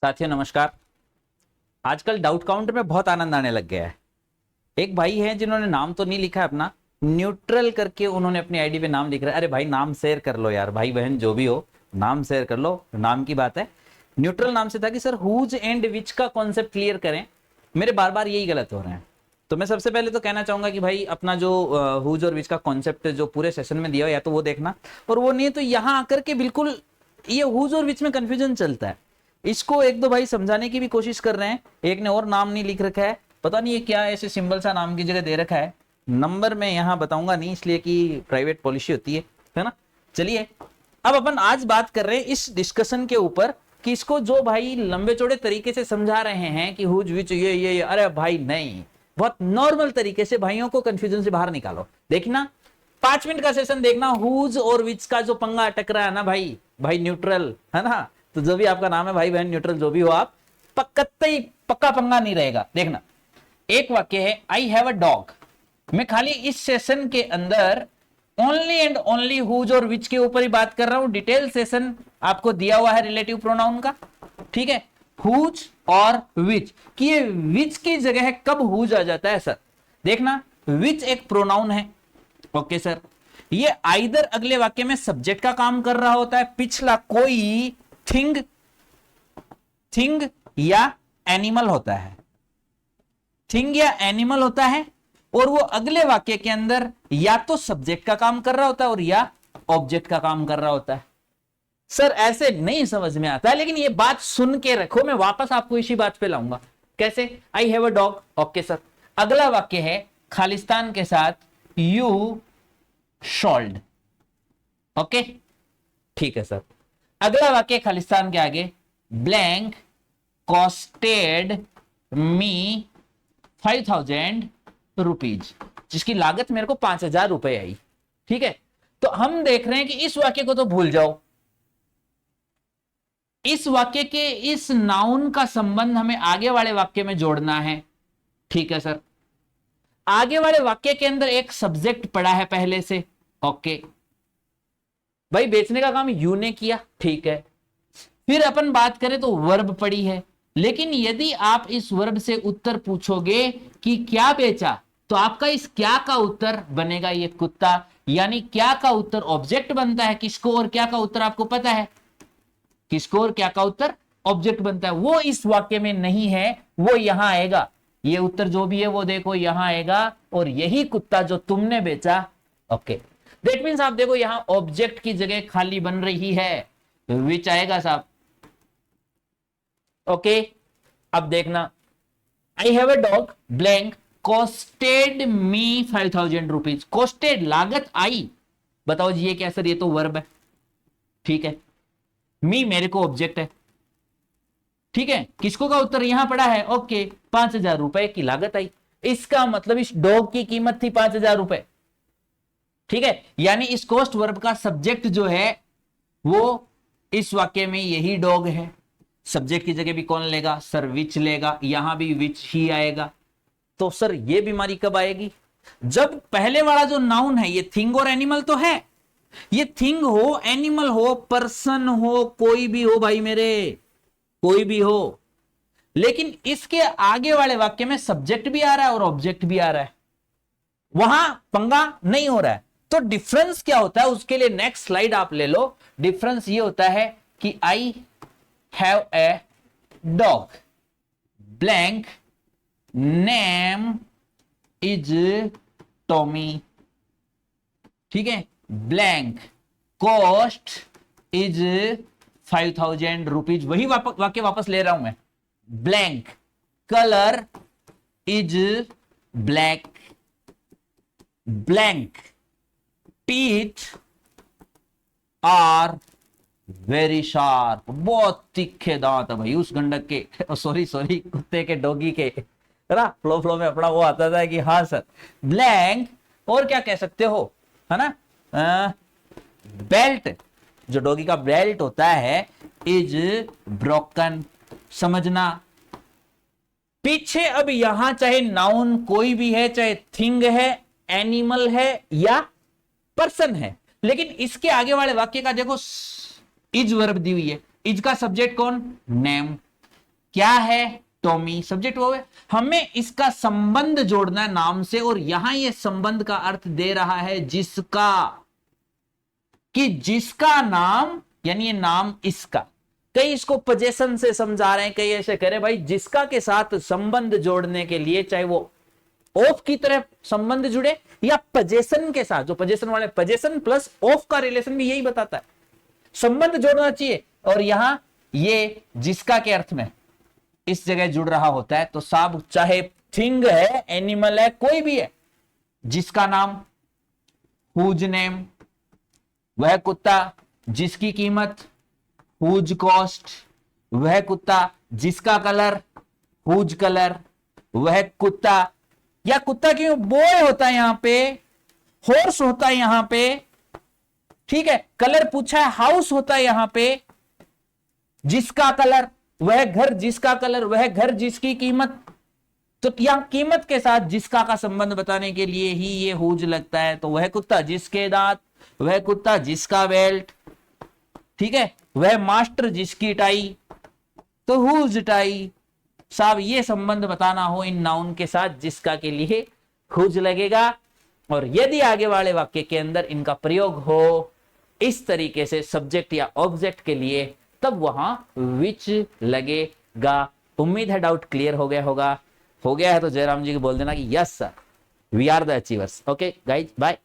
साथियों नमस्कार। आजकल डाउट काउंटर में बहुत आनंद आने लग गया है। एक भाई है जिन्होंने नाम तो नहीं लिखा है अपना, न्यूट्रल करके उन्होंने अपनी आईडी पे नाम लिख रहा है। अरे भाई नाम शेयर कर लो यार, भाई बहन जो भी हो नाम शेयर कर लो, नाम की बात है। न्यूट्रल नाम से था कि सर हुज एंड विच का कॉन्सेप्ट क्लियर करें, मेरे बार बार यही गलत हो रहे हैं। तो मैं सबसे पहले तो कहना चाहूंगा कि भाई अपना जो हुज और विच का कॉन्सेप्ट जो पूरे सेशन में दिया हो या तो वो देखना, और वो नहीं है तो यहाँ आकर के बिल्कुल ये हुज और विच में कंफ्यूजन चलता है। इसको एक दो भाई समझाने की भी कोशिश कर रहे हैं। एक ने और नाम नहीं लिख रखा है, पता नहीं ये क्या ऐसे सिंबल सा नाम की जगह दे रखा है। नंबर में यहाँ बताऊंगा नहीं, इसलिए कि प्राइवेट पॉलिसी होती है ना। चलिए अब अपन आज बात कर रहे हैं इस डिस्कशन के ऊपर कि इसको जो भाई लंबे चौड़े तरीके से समझा रहे हैं कि हुज विच ये अरे भाई नहीं, बहुत नॉर्मल तरीके से भाइयों को कंफ्यूजन से बाहर निकालो। देखना 5 मिनट का सेशन देखना, हुज और विच का जो पंगा अटक रहा है ना भाई, भाई न्यूट्रल है ना। तो जो भी आपका नाम है भाई बहन न्यूट्रल जो भी हो आप, कतई पक्का पंगा नहीं रहेगा। देखना एक वाक्य है, आई हैव अ डॉग। मैं खाली इस सेशन के अंदर ओनली एंड ओनली हुज और विच के ऊपर ही बात कर रहा हूं। डिटेल सेशन आपको दिया हुआ है रिलेटिव प्रोनाउन का, ठीक है। हुज और विच कि ये विच की जगह कब हुज आ जाता है सर। देखना विच एक प्रोनाउन है, ओके सर। ये आइदर अगले वाक्य में सब्जेक्ट का काम कर रहा होता है, पिछला कोई थिंग या एनिमल होता है, थिंग या एनिमल होता है, और वो अगले वाक्य के अंदर या तो सब्जेक्ट का काम कर रहा होता है और या ऑब्जेक्ट का काम कर रहा होता है। सर ऐसे नहीं समझ में आता है, लेकिन ये बात सुन के रखो, मैं वापस आपको इसी बात पे लाऊंगा। कैसे? I have a dog, okay sir. अगला वाक्य है खालिस्तान के साथ यू शॉल्ड, ओके ठीक है सर। अगला वाक्य खालिस्तान के आगे ब्लैंक कॉस्टेड मी 5,000 रुपीज, जिसकी लागत मेरे को 5,000 रुपए आई, ठीक है। तो हम देख रहे हैं कि इस वाक्य को तो भूल जाओ, इस वाक्य के इस नाउन का संबंध हमें आगे वाले वाक्य में जोड़ना है, ठीक है सर। आगे वाले वाक्य के अंदर एक सब्जेक्ट पड़ा है पहले से, ओके भाई बेचने का काम यू ने किया, ठीक है। फिर अपन बात करें तो वर्ब पड़ी है, लेकिन यदि आप इस वर्ब से उत्तर पूछोगे कि क्या बेचा, तो आपका इस क्या का उत्तर बनेगा ये कुत्ता, यानी क्या का उत्तर ऑब्जेक्ट बनता है। किसको और क्या का उत्तर आपको पता है, किसको और क्या का उत्तर ऑब्जेक्ट बनता है। वो इस वाक्य में नहीं है, वो यहां आएगा। ये उत्तर जो भी है वो देखो यहां आएगा, और यही कुत्ता जो तुमने बेचा, ओके। दैट मींस आप देखो यहां ऑब्जेक्ट की जगह खाली बन रही है, विच आएगा साहब, ओके। अब देखना I have a dog blank costed me 5,000 rupees. Costed लागत आई, बताओ जी ये क्या सर, ये तो वर्ब है, ठीक है। मी मेरे को ऑब्जेक्ट है, ठीक है। किसको का उत्तर यहां पड़ा है, ओके 5,000 रुपए की लागत आई। इसका मतलब इस डॉग की कीमत थी 5,000 रुपए, ठीक है। यानी इस कॉस्ट वर्ब का सब्जेक्ट जो है वो इस वाक्य में यही डॉग है। सब्जेक्ट की जगह भी कौन लेगा सर, विच लेगा, यहां भी विच ही आएगा। तो सर ये बीमारी कब आएगी, जब पहले वाला जो नाउन है ये थिंग और एनिमल तो है, ये थिंग हो एनिमल हो पर्सन हो कोई भी हो भाई मेरे, कोई भी हो, लेकिन इसके आगे वाले वाक्य में सब्जेक्ट भी आ रहा है और ऑब्जेक्ट भी आ रहा है, वहां पंगा नहीं हो रहा है। तो डिफरेंस क्या होता है उसके लिए नेक्स्ट स्लाइड आप ले लो। डिफरेंस ये होता है कि I have a dog blank name is Tommy, ठीक है। ब्लैंक कॉस्ट इज 5,000 रुपीज, वही वाक्य वापस ले रहा हूं मैं। Blank colour is black, blank teeth are very sharp, बहुत तीखे दांत है भाई उस गंडक के, सॉरी कुत्ते के, डॉगी के, है ना। फ्लो में अपना वो आता था कि हाँ सर ब्लैंक, और क्या कह सकते हो, है ना। बेल्ट, जो डॉगी का बेल्ट होता है, इज ब्रोकन, समझना। पीछे अब यहां चाहे नाउन कोई भी है, चाहे थिंग है, एनिमल है या पर्सन है, लेकिन इसके आगे वाले वाक्य का देखो इज वर्ब दी हुई है। इज का सब्जेक्ट कौन, नेम, क्या है, टॉमी, सब्जेक्ट वो है, हमें इसका संबंध जोड़ना है नाम से, और यहां ये संबंध का अर्थ दे रहा है जिसका, कि जिसका नाम, यानी ये नाम इसका। कई इसको पोजेशन से समझा रहे हैं, कई ऐसे कह रहे भाई जिसका के साथ संबंध जोड़ने के लिए चाहे वो ऑफ की तरह संबंध जुड़े या पोजेशन के साथ, जो पोजेशन वाले, पोजेशन प्लस ऑफ का रिलेशन भी यही बताता है, संबंध जोड़ना चाहिए। और यहां ये जिसका के अर्थ में इस जगह जुड़ रहा होता है, तो साहब चाहे थिंग है, एनिमल है, कोई भी है, जिसका नाम, हुज नेम, वह कुत्ता, जिसकी कीमत, हुज कॉस्ट, वह कुत्ता, जिसका कलर, हुज कलर, वह कुत्ता, या कुत्ता क्यों, बॉय होता है यहां पे, हॉर्स होता है यहां पे, ठीक है, कलर पूछा है, हाउस होता है यहां पे, जिसका कलर, वह घर, जिसका कलर, वह घर, जिसकी कीमत, तो यहां कीमत के साथ जिसका का संबंध बताने के लिए ही ये हुज लगता है। तो वह कुत्ता जिसके दांत, वह कुत्ता जिसका बेल्ट, ठीक है, वह मास्टर जिसकी टाई, तो हुज टाई। साहब ये संबंध बताना हो इन नाउन के साथ, जिसका के लिए हुज लगेगा, और यदि आगे वाले वाक्य के अंदर इनका प्रयोग हो इस तरीके से सब्जेक्ट या ऑब्जेक्ट के लिए, तब वहां विच लगेगा। उम्मीद है डाउट क्लियर हो गया होगा। हो गया है तो जयराम जी को बोल देना कि yes sir, we are the achievers. Okay guys, bye.